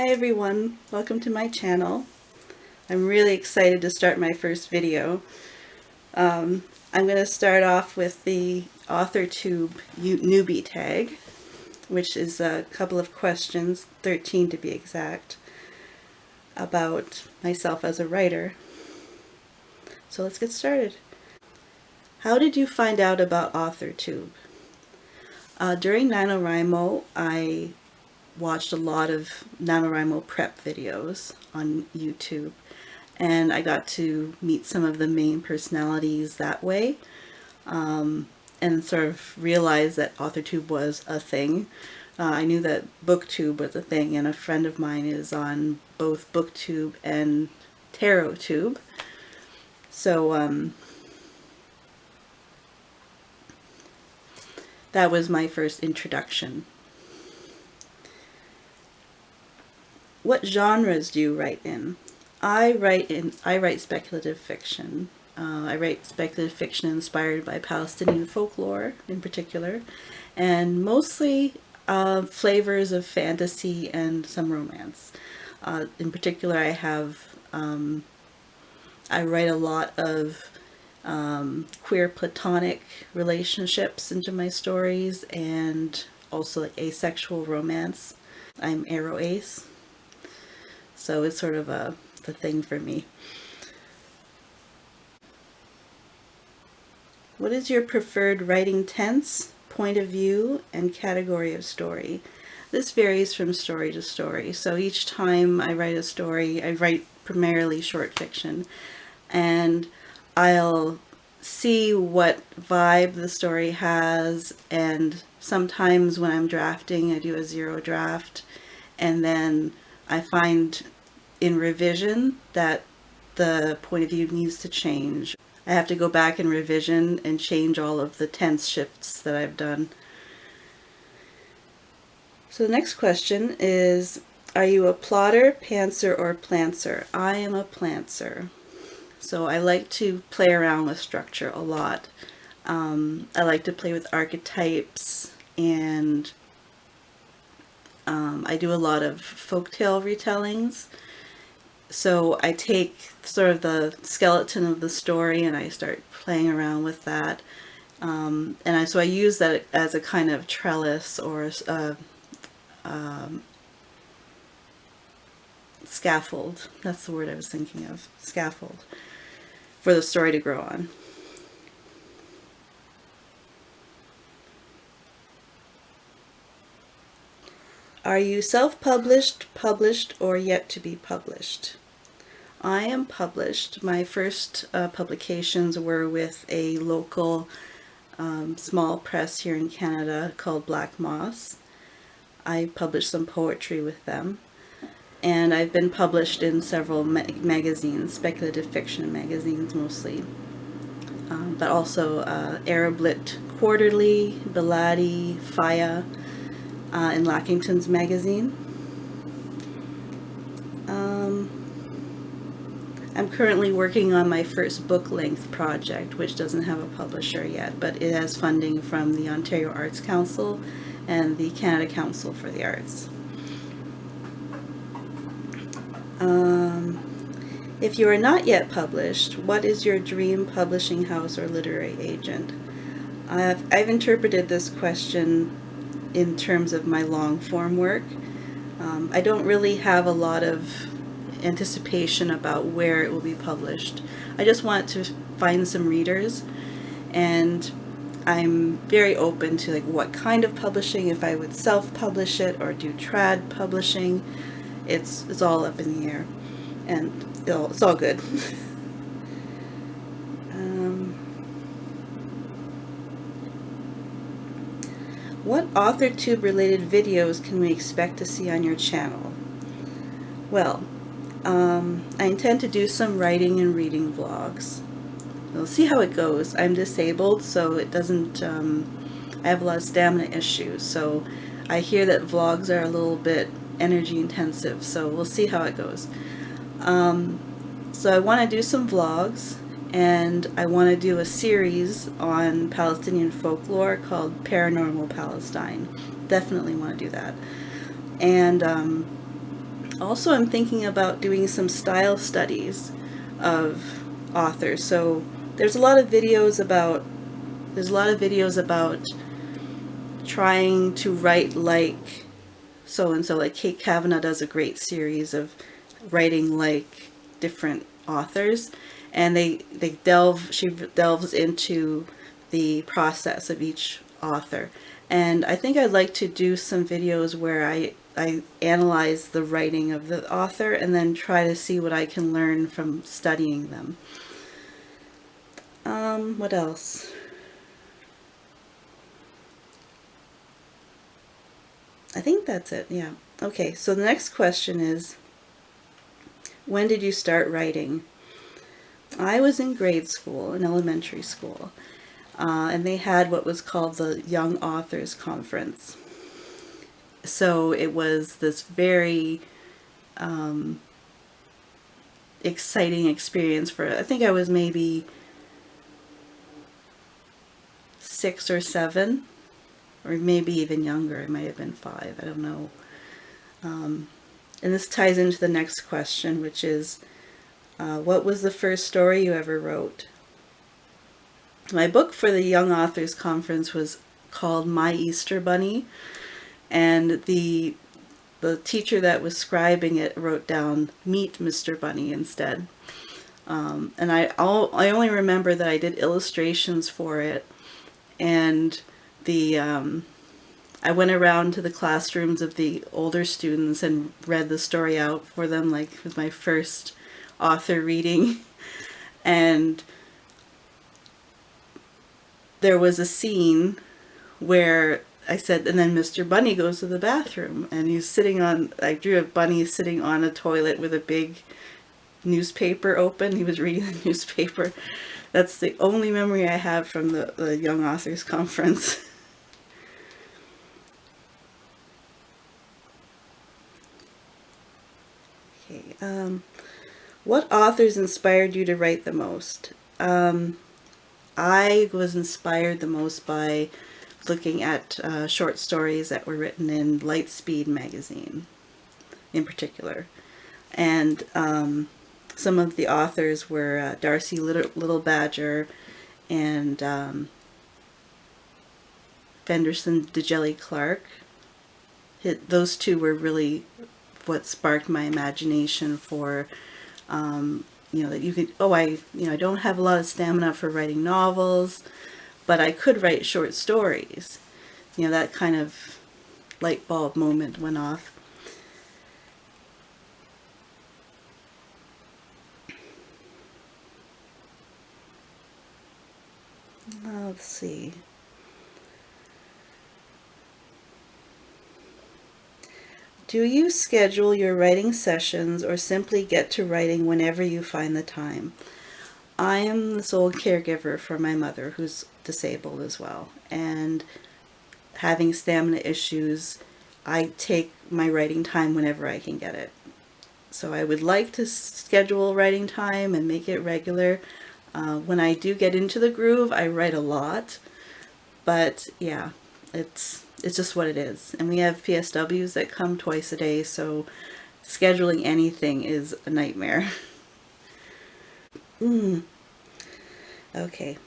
Hi everyone, welcome to my channel. I'm really excited to start my first video. I'm going to start off with the AuthorTube Newbie Tag, which is a couple of questions, 13 to be exact, about myself as a writer. So let's get started. How did you find out about AuthorTube? During NaNoWriMo, I watched a lot of NaNoWriMo prep videos on YouTube, and I got to meet some of the main personalities that way, and sort of realized that AuthorTube was a thing. I knew that BookTube was a thing, and a friend of mine is on both BookTube and TarotTube. So that was my first introduction. What genres do you write in? I write speculative fiction. I write speculative fiction inspired by Palestinian folklore in particular, and mostly flavors of fantasy and some romance. In particular, I write a lot of queer platonic relationships into my stories, and also like asexual romance. I'm aro ace. So it's sort of the thing for me. What is your preferred writing tense, point of view, and category of story? This varies from story to story. So each time I write a story, I write primarily short fiction, and I'll see what vibe the story has, and sometimes when I'm drafting, I do a zero draft, and then I find in revision that the point of view needs to change. I have to go back in revision and change all of the tense shifts that I've done. So the next question is, are you a plotter, pantser, or plantser? I am a plantser. So I like to play around with structure a lot. I like to play with archetypes, and I do a lot of folktale retellings. So I take sort of the skeleton of the story and I start playing around with that. So I use that as a kind of trellis or scaffold. That's the word I was thinking of. Scaffold. For the story to grow on. Are you self-published, published, or yet to be published? I am published. My first publications were with a local small press here in Canada called Black Moss. I published some poetry with them, and I've been published in several magazines, speculative fiction magazines mostly, but also Arab Lit Quarterly, Beladi, Faya, in Lackington's magazine. I'm currently working on my first book-length project, which doesn't have a publisher yet, but it has funding from the Ontario Arts Council and the Canada Council for the Arts. If you are not yet published, what is your dream publishing house or literary agent? I've interpreted this question in terms of my long-form work. I don't really have a lot of anticipation about where it will be published. I just want to find some readers, and I'm very open to like what kind of publishing, if I would self-publish it or do trad publishing. It's all up in the air, and it's all good. What AuthorTube related videos can we expect to see on your channel? Well, I intend to do some writing and reading vlogs. We'll see how it goes. I'm disabled, so it doesn't, I have a lot of stamina issues, so I hear that vlogs are a little bit energy intensive, so we'll see how it goes. So I want to do some vlogs, and I want to do a series on Palestinian folklore called Paranormal Palestine. Definitely want to do that. And Also, I'm thinking about doing some style studies of authors. So there's a lot of videos about trying to write like so and so. Like Kate Kavanaugh does a great series of writing like different authors, and she delves into the process of each author. And I think I'd like to do some videos where I analyze the writing of the author and then try to see what I can learn from studying them. What else? I think that's it, yeah. Okay, so the next question is, when did you start writing? I was in grade school, in elementary school, and they had what was called the Young Authors Conference. So it was this very exciting experience for, I think I was maybe 6 or 7, or maybe even younger. It might have been 5, I don't know. And this ties into the next question, which is, what was the first story you ever wrote? My book for the Young Authors Conference was called My Easter Bunny, and the teacher that was scribing it wrote down Meet Mr. Bunny instead. And I only remember that I did illustrations for it, and I went around to the classrooms of the older students and read the story out for them, like it was my first author reading. And there was a scene where I said, and then Mr. Bunny goes to the bathroom, and he's sitting on, I drew a bunny sitting on a toilet with a big newspaper open. He was reading the newspaper. That's the only memory I have from the Young Authors Conference. Okay, what authors inspired you to write the most? I was inspired the most by looking at short stories that were written in Lightspeed magazine in particular. And some of the authors were Darcy Little Badger and Fenderson DeJelly Clark. Those two were really what sparked my imagination for that you could, I don't have a lot of stamina for writing novels, but I could write short stories. That kind of light bulb moment went off. Let's see. Do you schedule your writing sessions or simply get to writing whenever you find the time? I am the sole caregiver for my mother, who's disabled as well, and having stamina issues, I take my writing time whenever I can get it. So I would like to schedule writing time and make it regular. When I do get into the groove, I write a lot, but yeah, it's just what it is. And we have PSWs that come twice a day, so scheduling anything is a nightmare. Okay.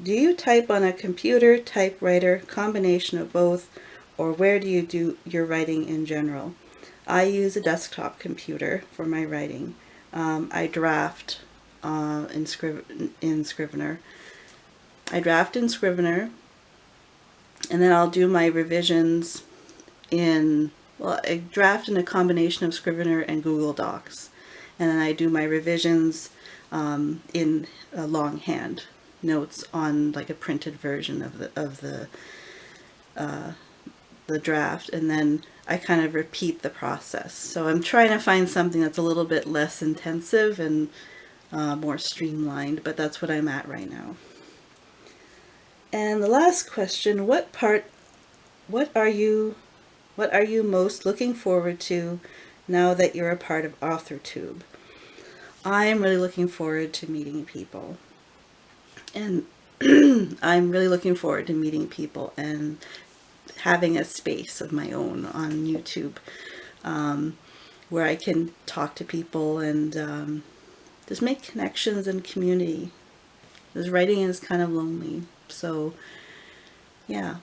Do you type on a computer, typewriter, combination of both, or where do you do your writing in general? I use a desktop computer for my writing. I draft in Scrivener. And then I'll do my revisions I draft in a combination of Scrivener and Google Docs. And then I do my revisions in longhand notes on like a printed version of the draft, and then I kind of repeat the process. So I'm trying to find something that's a little bit less intensive and more streamlined, but that's what I'm at right now. And the last question, what are you most looking forward to now that you're a part of AuthorTube? I'm really looking forward to meeting people. And I'm really looking forward to meeting people and having a space of my own on YouTube. where I can talk to people and just make connections and community. Because writing is kind of lonely. So yeah,